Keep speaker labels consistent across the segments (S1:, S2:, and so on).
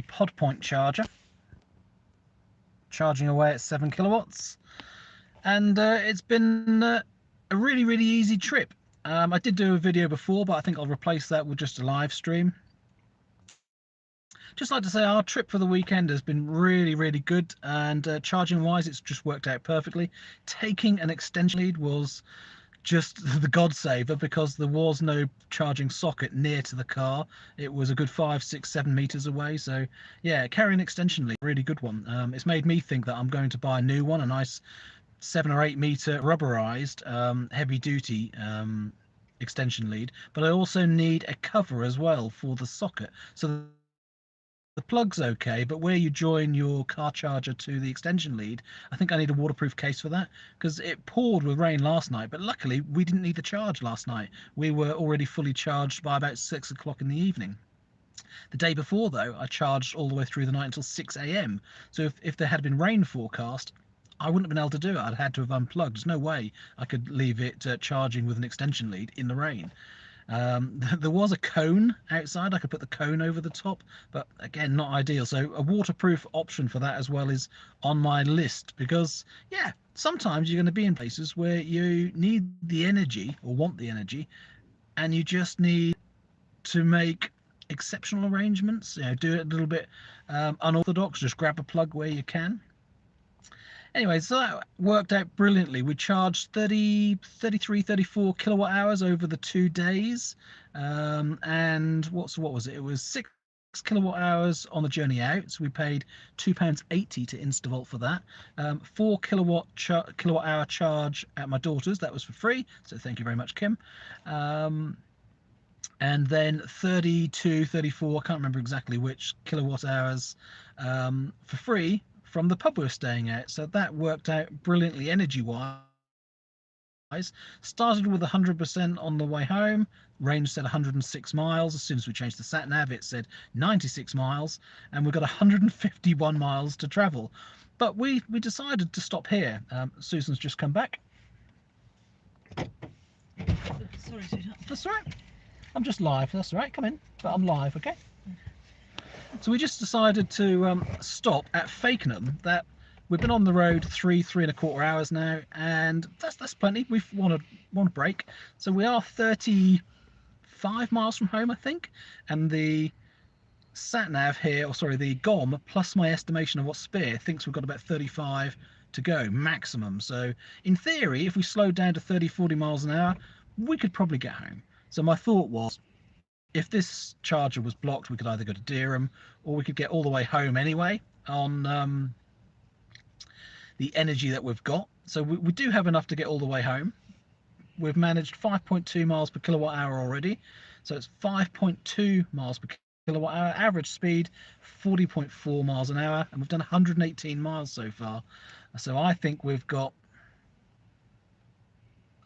S1: pod point charger, charging away at 7 kilowatts, and it's been a really easy trip. I did do a video before, but I think I'll replace that with just a live stream. Just like to say, our trip for the weekend has been really good, and charging wise it's just worked out perfectly. Taking an extension lead was just the god saver, because there was no charging socket near to the car. It was a good 5, 6, 7 meters away. So yeah, carrying an extension lead, really good one. It's made me think that I'm going to buy a new one, a nice 7 or 8 meter rubberized heavy duty extension lead, but I also need a cover as well for the socket. So the plug's okay, but where you join your car charger to the extension lead, I think I need a waterproof case for that, because it poured with rain last night, but luckily we didn't need the charge last night. We were already fully charged by about 6 o'clock in the evening. The day before, though, I charged all the way through the night until 6 a.m. So if there had been rain forecast, I wouldn't have been able to do it. I'd had to have unplugged. There's no way I could leave it charging with an extension lead in the rain. There was a cone outside. I could put the cone over the top, but again, not ideal. So a waterproof option for that as well is on my list, because yeah, sometimes you're going to be in places where you need the energy or want the energy, and you just need to make exceptional arrangements, you know, do it a little bit unorthodox, just grab a plug where you can. Anyway, so that worked out brilliantly. We charged 33, 34 kilowatt hours over the 2 days. And what was it? It was 6 kilowatt hours on the journey out. So we paid £2.80 to Instavolt for that. 4 kilowatt hour charge at my daughter's. That was for free. So thank you very much, Kim. And then 32, 34, I can't remember exactly which kilowatt hours for free from the pub we were staying at. So that worked out brilliantly energy wise. Started with 100% on the way home. Range said 106 miles. As soon as we changed the sat nav, it said 96 miles, and we've got 151 miles to travel. But we decided to stop here. Susan's just come back.
S2: Sorry, sweetheart.
S1: That's all right. I'm just live. That's all right. Come in. But I'm live, okay? So we just decided to stop at Fakenham. That we've been on the road 3.25 hours now, and that's plenty. We want a break. So we are 35 miles from home, I think, and the sat nav here, or sorry, the GOM plus my estimation of what's spare thinks we've got about 35 to go maximum. So in theory, if we slowed down to 30-40 miles an hour, we could probably get home. So my thought was, if this charger was blocked, we could either go to Dereham, or we could get all the way home anyway on the energy that we've got. So we do have enough to get all the way home. We've managed 5.2 miles per kilowatt hour already. So it's 5.2 miles per kilowatt hour, average speed 40.4 miles an hour, and we've done 118 miles so far. So I think we've got,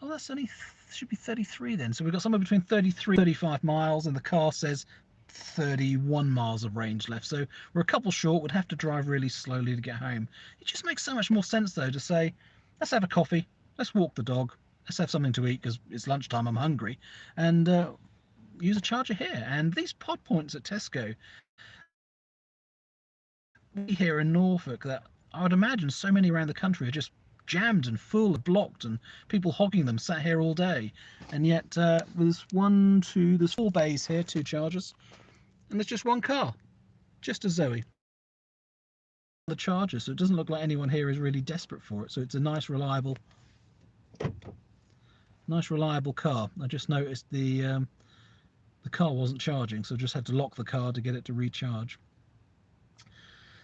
S1: oh, that's only should be 33 then. So we've got somewhere between 33 and 35 miles, and the car says 31 miles of range left. So we're a couple short. Would have to drive really slowly to get home. It just makes so much more sense though to say, let's have a coffee, let's walk the dog, let's have something to eat because it's lunchtime, I'm hungry, and use a charger here. And these pod points at Tesco, we here in Norfolk, that I would imagine so many around the country are just jammed and full, blocked, and people hogging them, sat here all day. And yet there's there's 4 bays here, 2 chargers, and there's just 1 car, just a Zoe, the charger. So it doesn't look like anyone here is really desperate for it. So it's a nice reliable car. I just noticed the car wasn't charging, so I just had to lock the car to get it to recharge.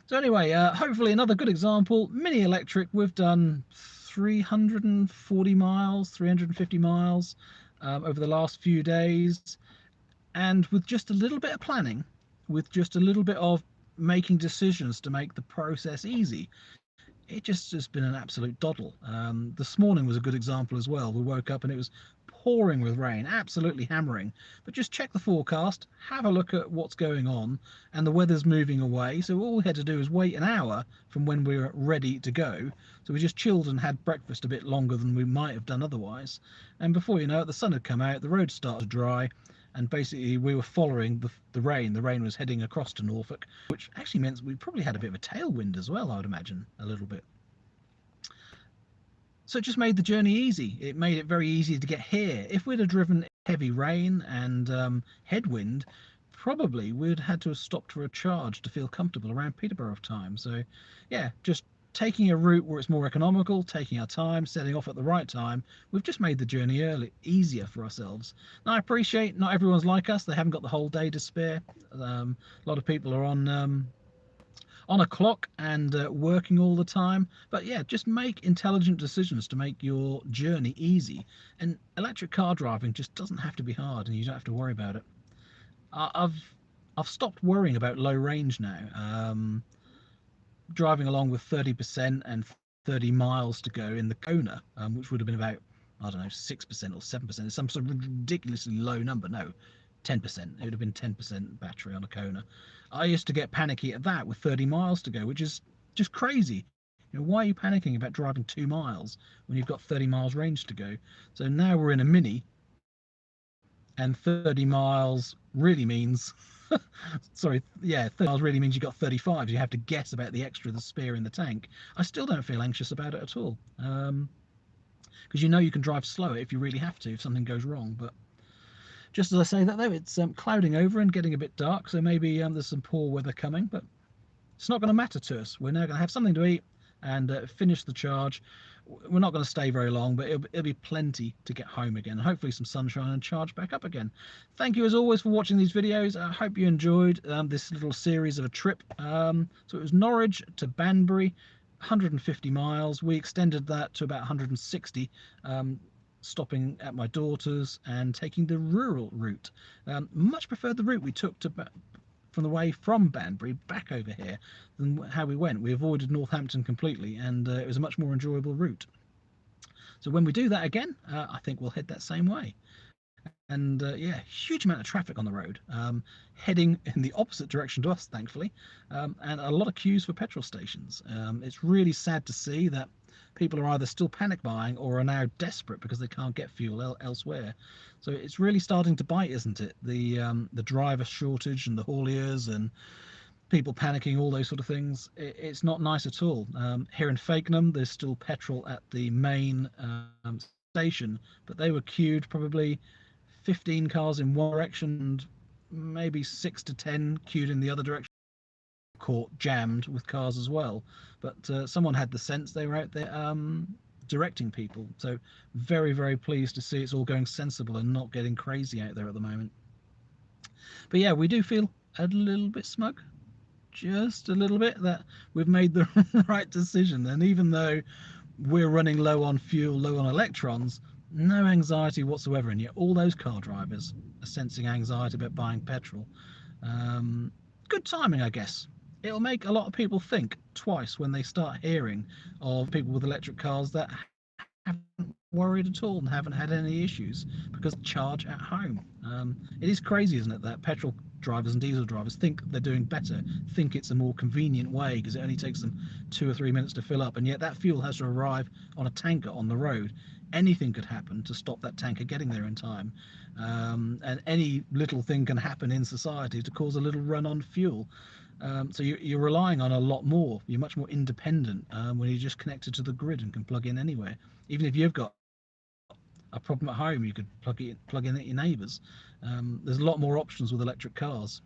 S1: So anyway, hopefully another good example. Mini electric. We've done 340 miles, 350 miles over the last few days, and with just a little bit of planning, with just a little bit of making decisions to make the process easy, it just has been an absolute doddle. This morning was a good example as well. We woke up and it was pouring with rain, absolutely hammering. But just check the forecast, have a look at what's going on, and the weather's moving away. So all we had to do was wait an hour from when we were ready to go. So we just chilled and had breakfast a bit longer than we might have done otherwise. And before you know it, the sun had come out, the road started to dry, and basically we were following the rain. The rain was heading across to Norfolk, which actually meant we probably had a bit of a tailwind as well, I would imagine, a little bit. So it just made the journey easy. It made it very easy to get here. If we'd have driven heavy rain and headwind, probably we'd had to have stopped for a charge to feel comfortable around Peterborough time. So yeah, just taking a route where it's more economical, taking our time, setting off at the right time, we've just made the journey easier for ourselves. Now, I appreciate not everyone's like us. They haven't got the whole day to spare. A lot of people are on a clock and working all the time. But yeah, just make intelligent decisions to make your journey easy. And electric car driving just doesn't have to be hard, and you don't have to worry about it. I've stopped worrying about low range now. Driving along with 30% and 30 miles to go in the Kona, which would have been about, I don't know, 6% or 7%. It's some sort of ridiculously low number. No, 10%. It would have been 10% battery on a Kona. I used to get panicky at that with 30 miles to go, which is just crazy. You know, why are you panicking about driving 2 miles when you've got 30 miles range to go? So now we're in a Mini, and 30 miles really means sorry, yeah, 30 miles really means you got 35. You have to guess about the extra, the spare in the tank. I still don't feel anxious about it at all, because you know you can drive slower if you really have to, if something goes wrong. But just as I say that though, it's clouding over and getting a bit dark, so maybe there's some poor weather coming, but it's not going to matter to us. We're now going to have something to eat and finish the charge. We're not going to stay very long, but it'll be plenty to get home again. Hopefully some sunshine and charge back up again. Thank you as always for watching these videos. I hope you enjoyed this little series of a trip. So it was Norwich to Banbury, 150 miles. We extended that to about 160, stopping at my daughter's and taking the rural route. Much preferred the route we took to from the way from Banbury back over here than how we went. We avoided Northampton completely, and it was a much more enjoyable route. So when we do that again, I think we'll head that same way. And yeah, huge amount of traffic on the road, heading in the opposite direction to us, thankfully, and a lot of queues for petrol stations. It's really sad to see that people are either still panic buying or are now desperate because they can't get fuel elsewhere. So it's really starting to bite, isn't it? The driver shortage and the hauliers and people panicking, all those sort of things. It's not nice at all. Here in Fakenham, there's still petrol at the main station, but they were queued probably 15 cars in one direction and maybe 6 to 10 queued in the other direction. Caught jammed with cars as well, but someone had the sense. They were out there directing people. So very, very pleased to see it's all going sensible and not getting crazy out there at the moment. But yeah, we do feel a little bit smug, just a little bit, that we've made the right decision. And even though we're running low on fuel, low on electrons, no anxiety whatsoever, and yet all those car drivers are sensing anxiety about buying petrol. Good timing, I guess. It'll make a lot of people think twice when they start hearing of people with electric cars that haven't worried at all and haven't had any issues because they charge at home. It is crazy, isn't it, that petrol drivers and diesel drivers think they're doing better, think it's a more convenient way because it only takes them 2 or 3 minutes to fill up, and yet that fuel has to arrive on a tanker on the road. Anything could happen to stop that tanker getting there in time, and any little thing can happen in society to cause a little run on fuel. So you're relying on a lot more. You're much more independent when you're just connected to the grid and can plug in anywhere. Even if you've got a problem at home, you could plug in at your neighbours. There's a lot more options with electric cars,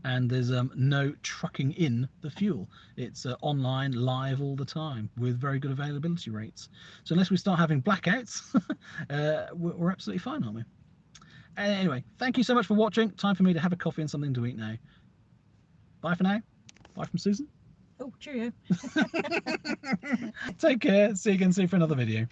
S1: and there's no trucking in the fuel. It's online, live all the time with very good availability rates. So unless we start having blackouts, we're absolutely fine, aren't we? Anyway, thank you so much for watching. Time for me to have a coffee and something to eat now. Bye for now. Bye from Susan.
S2: Oh, cheerio.
S1: Take care. See you again soon for another video.